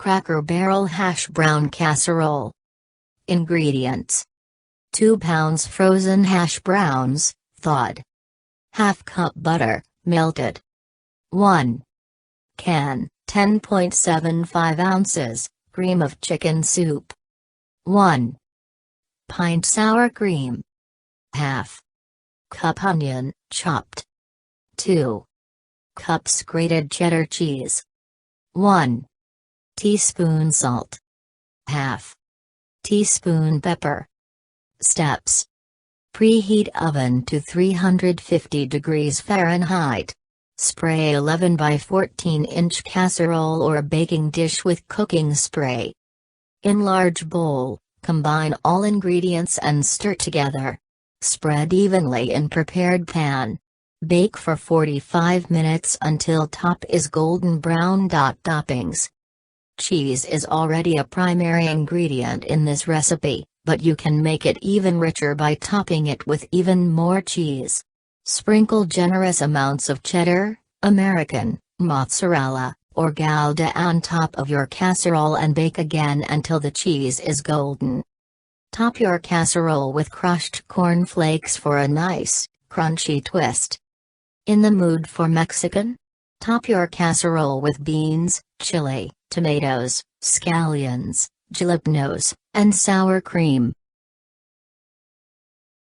Cracker Barrel hash brown casserole. Ingredients: 2 pounds frozen hash browns, thawed. Half cup butter, melted. 1 can, 10.75 ounces, cream of chicken soup. 1 pint sour cream. Half cup onion, chopped. 2 cups grated cheddar cheese. 1 teaspoon salt. Half teaspoon pepper. Steps: preheat oven to 350 degrees Fahrenheit. Spray 11 by 14-inch casserole or baking dish with cooking spray. In large bowl, combine all ingredients and stir together. Spread evenly in prepared pan. Bake for 45 minutes until top is golden brown. Toppings. Cheese is already a primary ingredient in this recipe, but you can make it even richer by topping it with even more cheese. Sprinkle generous amounts of cheddar, American, mozzarella, or gouda on top of your casserole and bake again until the cheese is golden. Top your casserole with crushed cornflakes for a nice, crunchy twist. In the mood for Mexican? Top your casserole with beans, chili, tomatoes, scallions, jalapenos, and sour cream.